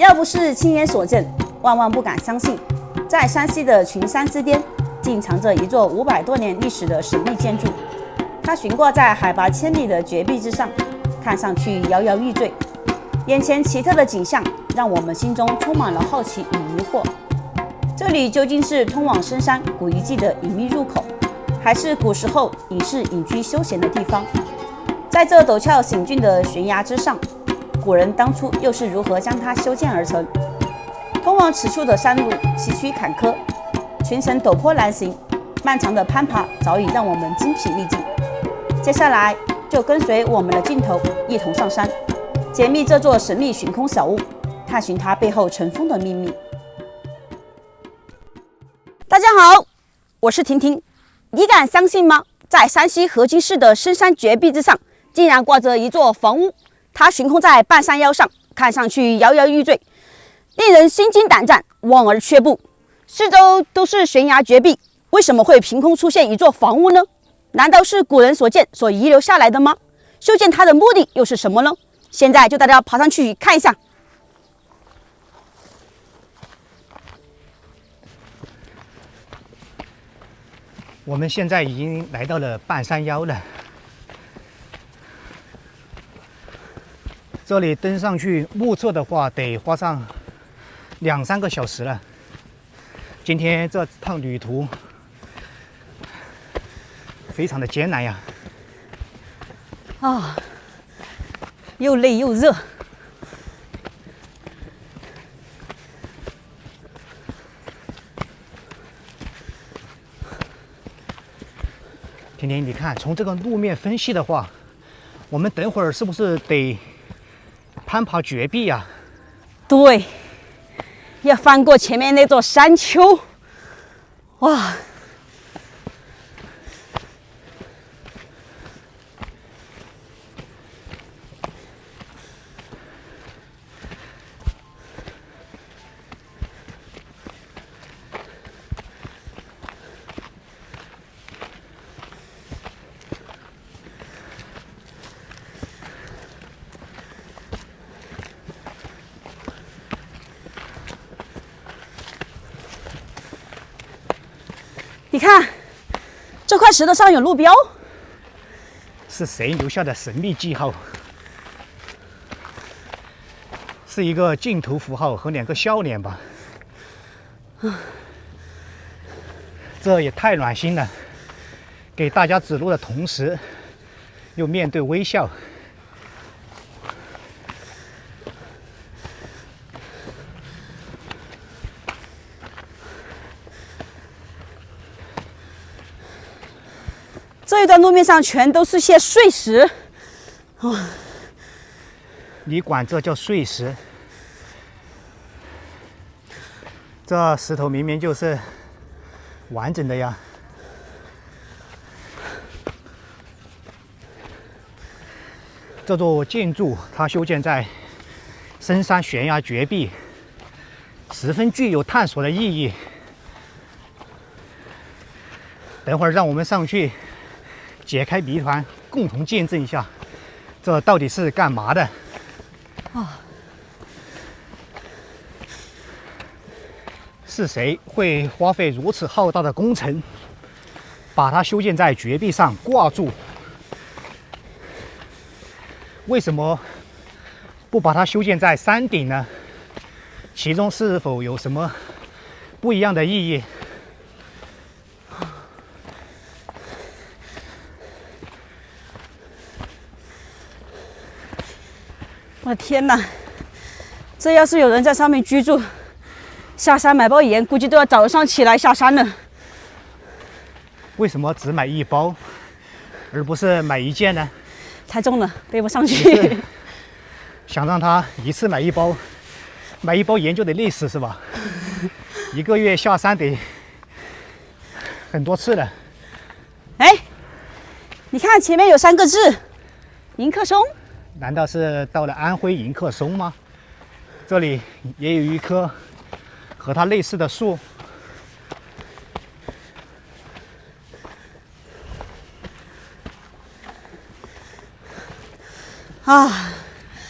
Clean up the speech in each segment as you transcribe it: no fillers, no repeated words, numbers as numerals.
要不是親眼所見，萬萬不敢相信，在山西的群山之巔，竟藏着一座500多年歷史的神秘建築。它懸掛在海拔1000米的絕壁之上，看上去搖搖欲墜。眼前奇特的景象，讓我們心中充滿了好奇與疑惑。這裡究竟是通往深山古遺跡的隱秘入口，還是古時候隱士隱居休閒的地方？在這陡峭險峻的懸崖之上，古人當初又是如何將它修建而成？通往此處的山路崎嶇坎坷，全程陡坡難行，漫長的攀爬早已讓我們精疲力盡。接下來就跟隨我們的鏡頭一同上山，解密這座神秘懸空小屋，探尋它背後塵封的秘密。大家好，我是婷婷。你敢相信嗎？在山西河津市的深山絕壁之上，竟然掛着一座房屋，它懸空在半山腰上，看上去搖搖欲墜，令人心驚膽戰，望而卻步。四周都是懸崖絕壁，為什麼會憑空出現一座房屋呢？難道是古人所建所遺留下來的嗎？修建它的目的又是什麼呢？現在就帶大家爬上去看一下。我们现在已经来到了半山腰了，这里登上去目测的话得花上2、3個小時了。今天這趟旅途非常的艱難呀！又累又熱。婷婷，你看，從這個路面分析的話，我們等會兒是不是得攀爬絕壁呀？對，要翻過前面那座山丘。哇！你看，這塊石頭上有路標，是誰留下的神秘記號？是一個鏡頭符號和2個笑臉吧？這也太暖心了，給大家指路的同時，又面對微笑。這一段路面上全都是些碎石，你管這叫碎石？這石頭明明就是完整的呀！這座建築它修建在深山懸崖絕壁，十分具有探索的意義。等會兒讓我們上去解開謎團，共同見證一下，這到底是幹嘛的？是誰會花費如此浩大的工程，把它修建在絕壁上掛住？為什麼不把它修建在山頂呢？其中是否有什麼不一樣的意義？我的天哪！這要是有人在上面居住，下山買包鹽，估計都要早上起來下山了。為什麼只買1包，而不是買1件呢？太重了，背不上去。想讓他一次買1包，買1包鹽就得累死是吧？1個月下山得很多次了。哎，你看前面有3個字，迎客松。難道是到了安徽迎客松嗎？這裡也有一棵和它類似的樹。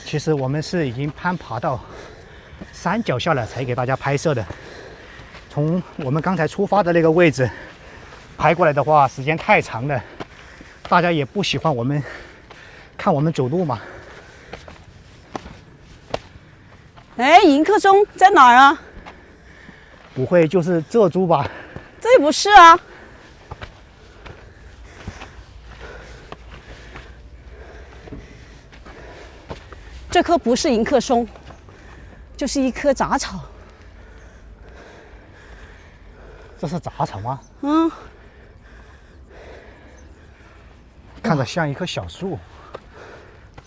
其實我們是已經攀爬到山腳下了才給大家拍攝的。從我們剛才出發的那個位置拍過來的話，時間太長了，大家也不喜歡我們看我們走路嘛。哎，迎客松在哪儿啊？不会就是这株吧？这不是啊。这棵不是迎客松，就是一棵杂草。这是杂草吗？嗯，看着像一棵小树，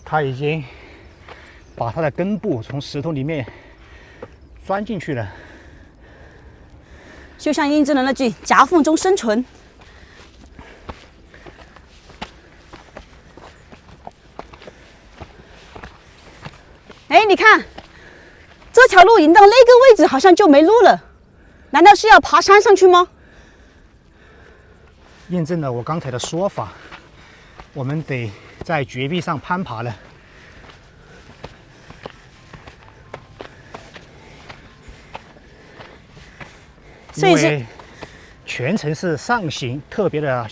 它已经把它的根部从石头裡面鑽進去了，就像印证了那句“夾縫中生存”。哎，你看，這條路引到那個位置好像就沒路了，難道是要爬山上去嗎？驗證了我剛才的說法，我們得在絕壁上攀爬了。因為全程是上行，特別的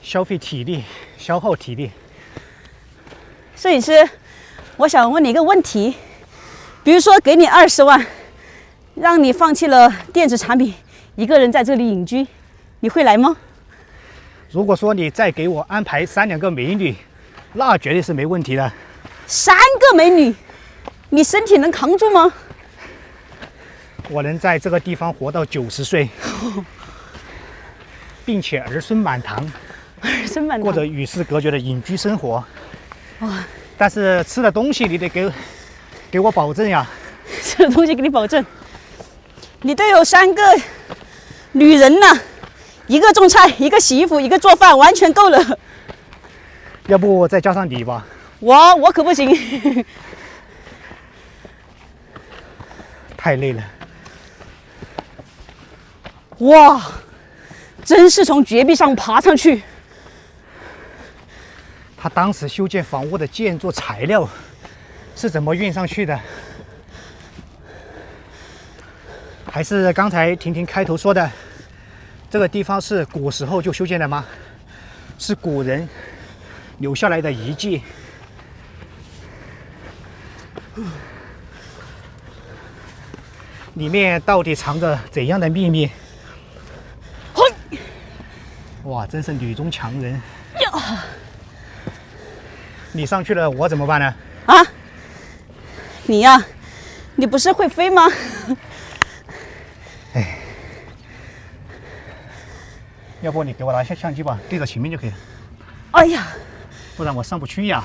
消費體力、消耗體力。攝影師，我想問你一個問題，比如說給你20萬，讓你放棄了電子產品，一個人在這裡隱居，你會來嗎？如果說你再給我安排3、2個美女，那絕對是沒問題的。3個美女，你身體能扛住嗎？我能在這個地方活到90歲，並且兒孫滿堂，過着與世隔絕的隱居生活。但是吃的東西你得給我保證呀！吃的東西給你保證，你都有3個女人了，一個種菜，一個洗衣服，一個做飯，完全夠了。要不我再加上你吧？我可不行，太累了。哇，真是從絕壁上爬上去。他當時修建房屋的建築材料是怎麼運上去的？還是剛才婷婷開頭說的，這個地方是古時候就修建的嗎？是古人留下來的遺跡。裡面到底藏着怎樣的秘密？哇，真是女中強人！你上去了，我怎麼辦呢？啊，你呀，你不是會飛嗎？哎，要不你給我拿一下相機吧，對着前面就可以了。哎呀，不然我上不去呀。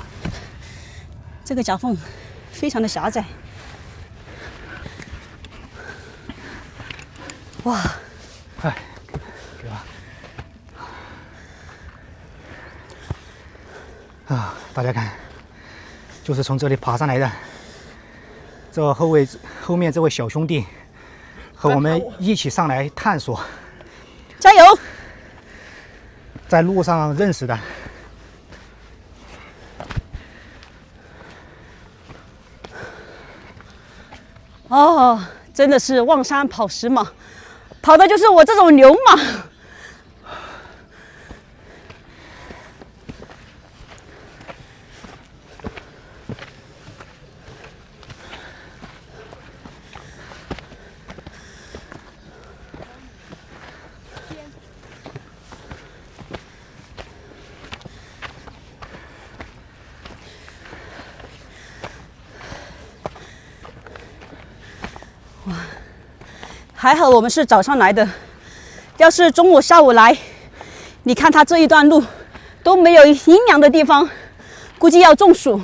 這個夾縫非常的狹窄。哇！哎，給吧。啊，大家看，就是從這裡爬上來的。這後面這位小兄弟和我們一起上來探索，加油！在路上認識的。哦，真的是望山跑10馬，跑的就是我這種牛馬。還好我們是早上來的，要是中午、下午來，你看他這一段路都沒有陰涼的地方，估計要中暑。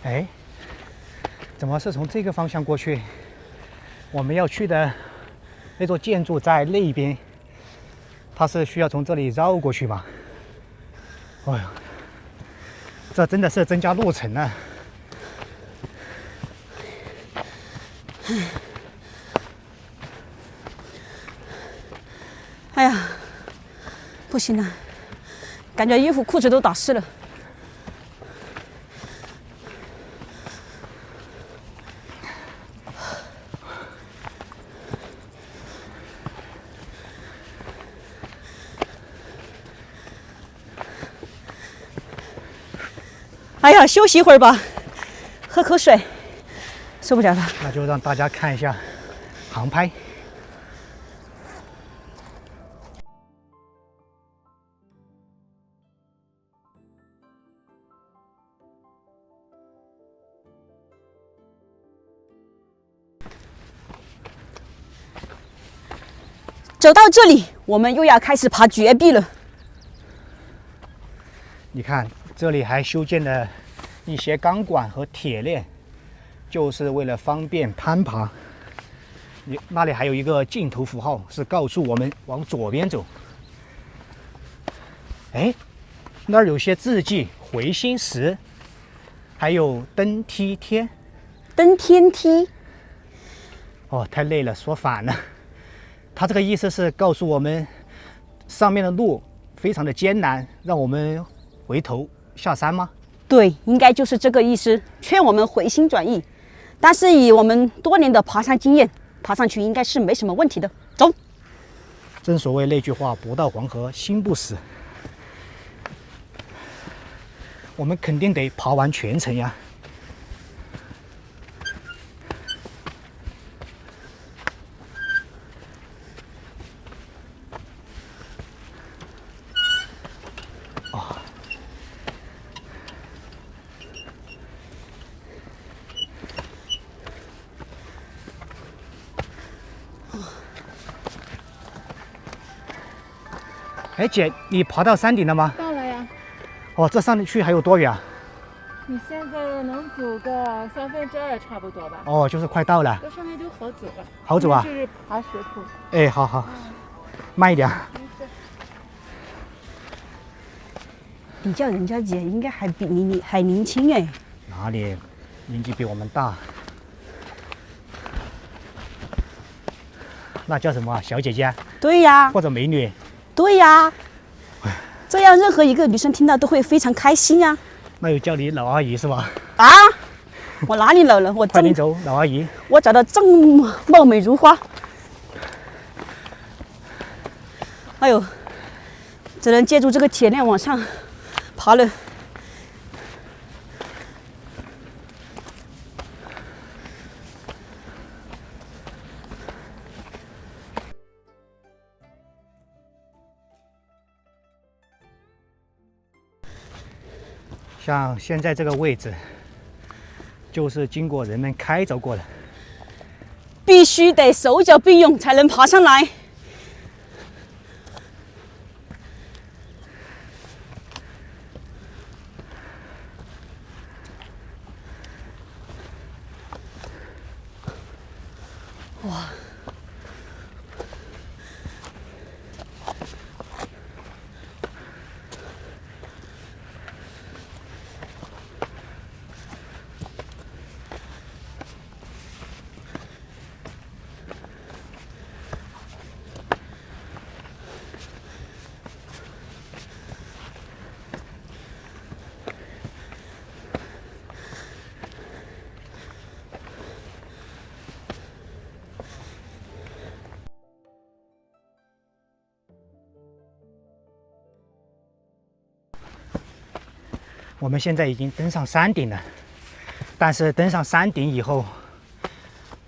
哎，怎麼是從這個方向過去？我們要去的那座建築在那邊，它是需要從這裡繞過去吧？哎呦，這真的是增加路程了。哎呀，不行了，感觉衣服裤子都打湿了。哎呀，休息一会儿吧，喝口水，受不了了。那就让大家看一下航拍。走到这里，我们又要開始爬絕壁了。你看，這裡還修建了一些鋼管和鐵鏈，就是為了方便攀爬。那裡還有一個鏡頭符號，是告訴我們往左邊走。哎，那兒有些字跡，回心石，還有登梯貼。登天梯。哦，太累了，說反了。他這個意思是告訴我們，上面的路非常的艱難，讓我們回頭下山嗎？對，應該就是這個意思，勸我們回心轉意。但是以我們多年的爬山經驗，爬上去應該是沒什麼問題的。走。正所謂那句話，不到黃河心不死。我們肯定得爬完全程呀。哎，姐，你爬到山頂了嗎？到了呀。哦，這上去還有多遠啊？你現在能走個2/3差不多吧？哦，就是快到了。這上面就好走了。好走啊？這是爬石頭。哎，好好，慢一點。你叫人家姐，應該還比你還年輕哎。哪裡，年紀比我們大。那叫什麼？小姐姐？對呀。或者美女？對呀。這樣任何一個女生聽到都會非常開心呀。那有叫你老阿姨是吧？啊？我哪裡老了？我快點走，老阿姨。我長得這麼貌美如花。哎呦，只能借助這個鐵鏈往上爬了。像現在這個位置，就是經過人們開鑿過的，必須得手腳並用才能爬上來。哇！我們現在已經登上山頂了，但是登上山頂以後，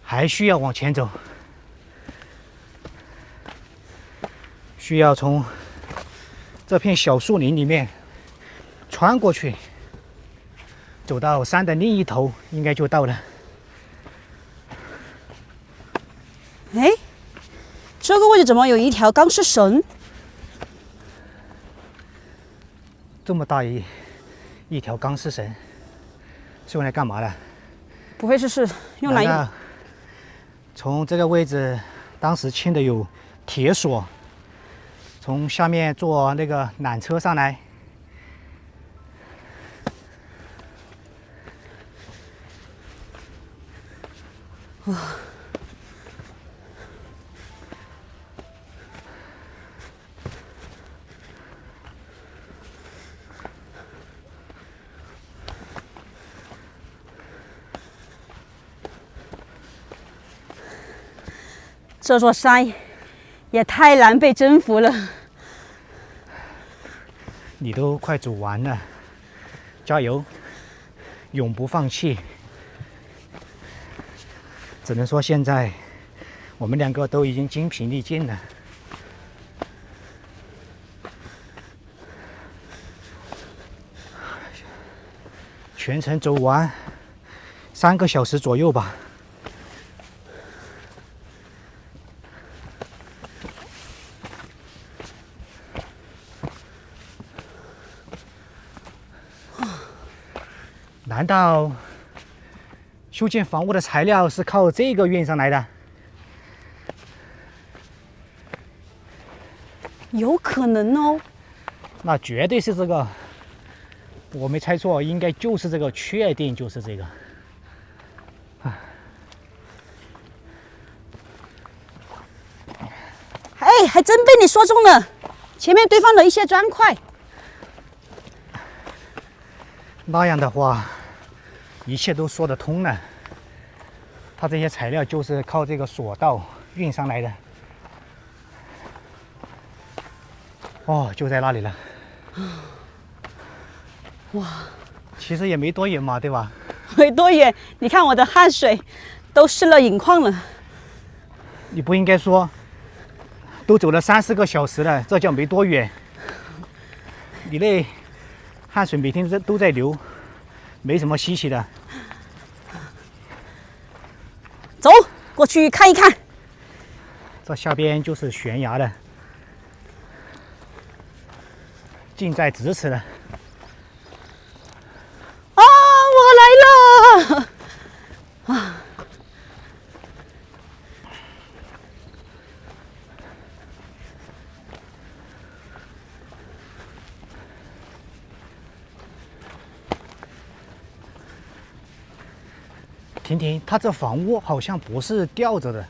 還需要往前走，需要從這片小樹林裡面穿過去，走到山的另一頭，應該就到了。哎，這個位置怎麼有一條鋼絲繩？這麼大一條鋼絲繩，是用來幹嘛的？不會是用來從這個位置，當時牽的有鐵索，從下面坐那個纜車上來。哇！這座山也太難被征服了。你都快走完了，加油，永不放棄。只能說现在我们两个都已经精疲力尽了。全程走完3个小时左右吧。难道修建房屋的材料是靠这个运上来的？有可能哦。那绝对是这个，我没猜错，应该就是这个，确定就是这个。哎，还真被你说中了，前面堆放了一些砖块。那样的话，一切都说得通了。它这些材料就是靠这个索道运上来的。哦，就在那里了。哇，其实也没多远嘛，对吧？没多远，你看我的汗水都湿了眼眶了。你不应该说，都走了3、4个小时了，这叫没多远。你那汗水每天都在流，没什么稀奇的。走，过去看一看。这下边就是悬崖了，近在咫尺了。啊，我来了！啊，婷婷，它这房屋好像不是吊着的，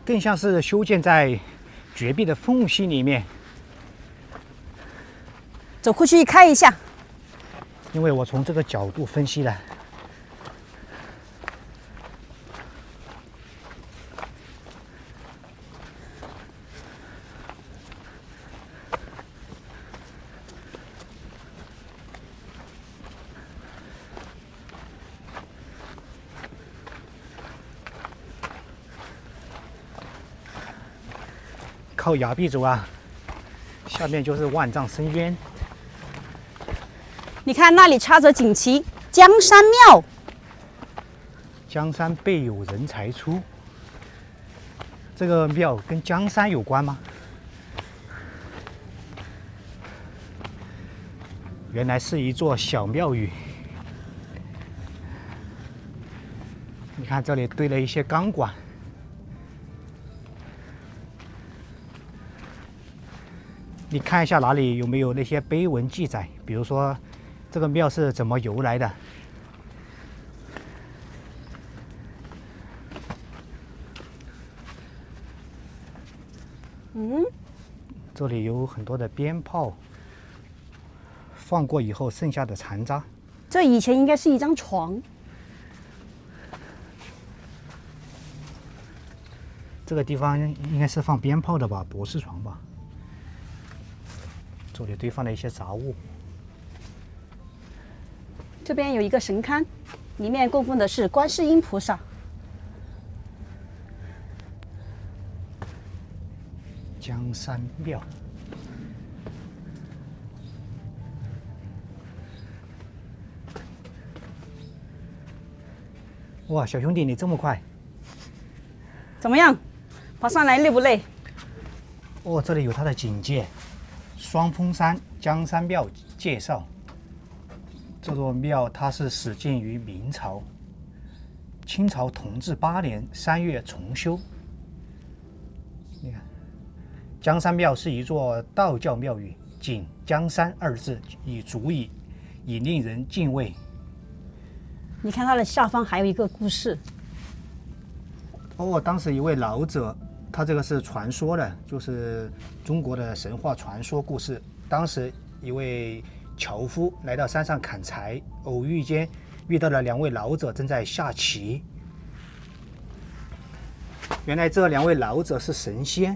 更像是修建在绝壁的缝隙里面。走过去看一下。因为我从这个角度分析了，靠崖壁走啊，下面就是万丈深渊。你看那里插着锦旗，江山庙。江山辈有人才出，这个庙跟江山有關嗎？原來是一座小廟宇。你看這裡堆了一些鋼管。你看一下哪裡有沒有那些碑文記載，比如說這個廟是怎麼由來的。這裡有很多的鞭炮，放過以後剩下的殘渣。這以前應該是一張床。這個地方應該是放鞭炮的吧，不是床吧？這裡堆放了一些雜物。這邊有一個神龕，裡面供奉的是觀世音菩薩。江山廟。哇，小兄弟，你這麼快？怎麼樣？爬上來累不累？哦，這裡有它的警戒。雙峰山江山廟介紹，這座廟它是始建於明朝，清朝同治8年3月重修。你看，江山廟是一座道教廟宇，僅江山2字已足以令人敬畏。你看它的下方還有一個故事。哦，當時一位老者。他這個是傳說的，就是中國的神話傳說故事。當時一位樵夫來到山上砍柴，偶遇間遇到了2位老者正在下棋。原来這2位老者是神仙，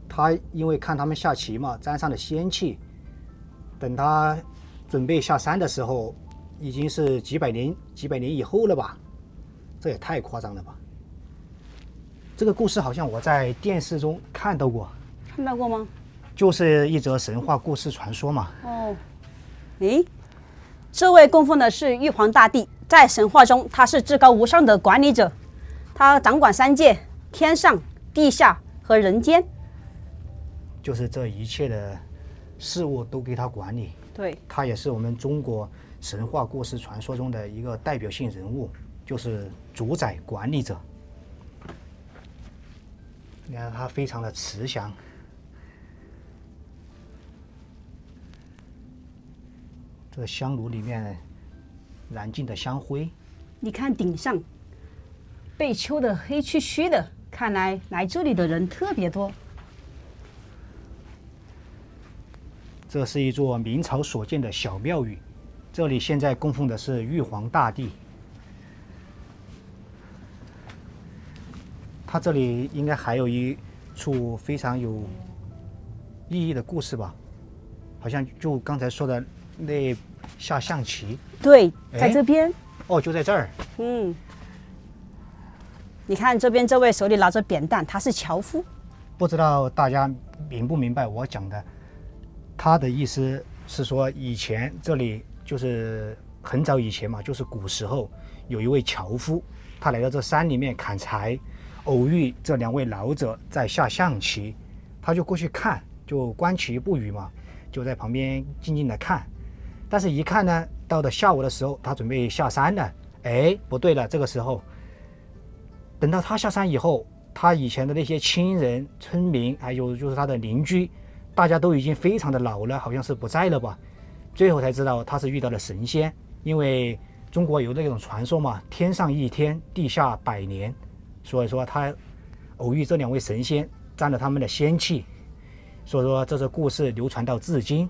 他因為看他們下棋嘛，沾上了仙氣，等他準備下山的時候，已經是幾百年以後了吧？這也太誇張了吧！這個故事好像我在電視中看到過。看到過嗎？就是一則神話故事傳說嘛。哦，誒，這位供奉的是玉皇大帝，在神話中他是至高無上的管理者，他掌管3界：天上、地下和人間。就是這一切的事物都归他管理。对，他也是我們中国神话故事傳說中的一個代表性人物，就是主宰管理者。你看他非常的慈祥。这個香爐裡面燃盡的香灰，你看頂上被丘的黑黢黢的，看來來這裡的人特別多。這是一座明朝所建的小廟宇，這裡現在供奉的是玉皇大帝。他這裡應該還有一處非常有意義的故事吧？好像就剛才說的那下象棋。對，在這邊。哦，就在這兒。嗯，你看這邊這位手裡拿着扁擔，他是樵夫。不知道大家明不明白我講的？他的意思是說，以前這裡就是很早以前嘛，就是古時候有一位樵夫，他來到這山裡面砍柴，偶遇這2位老者在下象棋，他就過去看，就觀棋不語嘛，就在旁邊靜靜的看。但是一看呢，到了下午的時候，他準備下山了。哎，不對了，這個時候，等到他下山以後，他以前的那些親人、村民，還有就是他的鄰居，大家都已經非常的老了，好像是不在了吧。最後才知道他是遇到了神仙，因為中國有那種傳說嘛，天上1天，地下100年，所以說他偶遇這2位神仙，沾了他們的仙氣，所以說這个故事流傳到至今，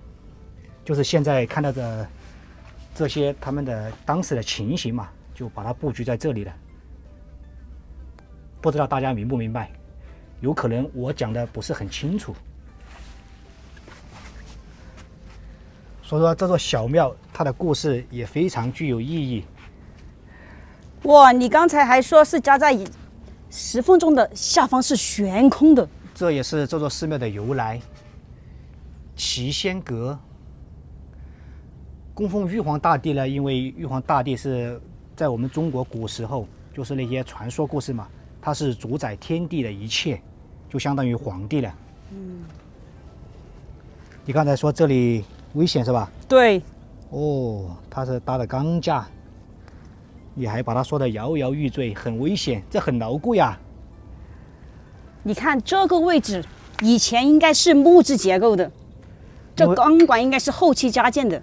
就是現在看到的這些他們的當時的情形嘛，就把它布局在這裡了。不知道大家明不明白？有可能我講的不是很清楚。所以說這座小廟它的故事也非常具有意義。哇，你剛才還說是夾在石縫中的，下方是懸空的。這也是這座寺廟的由來。奇仙閣供奉玉皇大帝呢，因為玉皇大帝是在我們中國古時候，就是那些傳說故事嘛，他是主宰天地的一切，就相當於皇帝了。你剛才說這裡危險是吧？對。哦，他是搭的鋼架，你還把他說的搖搖欲墜，很危險，這很牢固呀。你看這個位置，以前應該是木質結構的，這鋼管應該是後期加建的。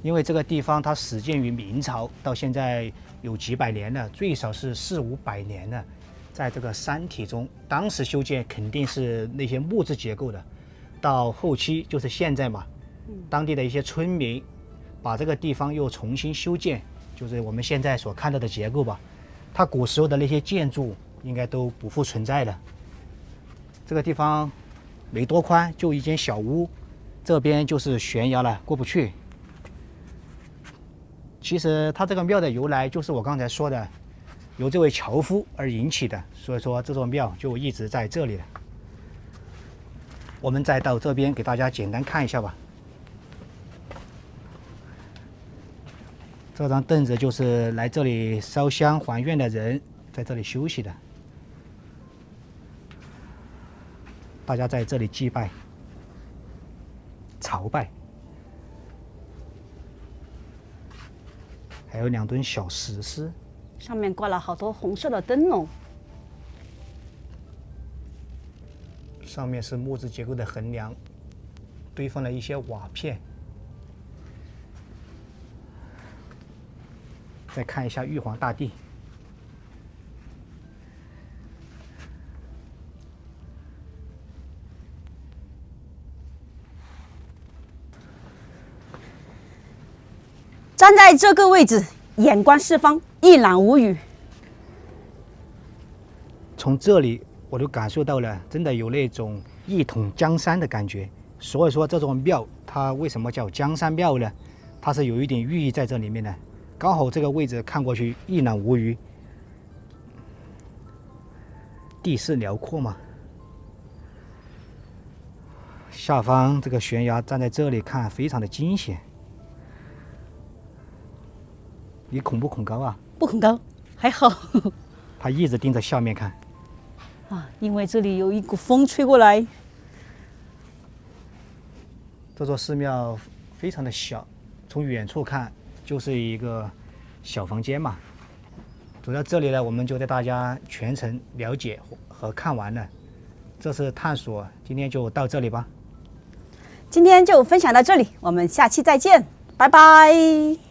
因為這個地方它始建於明朝，到現在有幾百年了，最少是400-500年了。在這個山體中，當時修建肯定是那些木質結構的，到後期就是現在嘛，當地的一些村民把這個地方又重新修建，就是我們現在所看到的結構吧。它古時候的那些建築應該都不復存在了。這個地方沒多寬，就一間小屋，這邊就是懸崖了，過不去。其實它這個廟的由來就是我剛才說的，由這位樵夫而引起的，所以說這座廟就一直在這裡了。我們再到這邊給大家簡單看一下吧。這張凳子就是來這裡燒香還願的人在這裡休息的，大家在這裡祭拜、朝拜。還有2噸小石獅，上面掛了好多紅色的燈籠。上面是木質結構的橫梁，堆放了一些瓦片。再看一下玉皇大帝，站在這個位置，眼觀四方，一覽無餘。從這裡我都感受到了，真的有那种一统江山的感觉。所以说这種庙它为什麼叫江山廟呢？它是有一點寓意在這裡面的。剛好這個位置看過去一覽無餘，地勢遼闊嘛。下方這個懸崖站在這裡看非常的驚險。你恐不恐高啊？不恐高，還好。他一直盯着下面看。啊，因為這裡有一股風吹過來。這座寺廟非常的小，從遠處看就是一個小房間嘛。走到這裡呢，我們就帶大家全程了解和看完了。這次探索，今天就到這裡吧。今天就分享到這裡，我們下期再見，拜拜。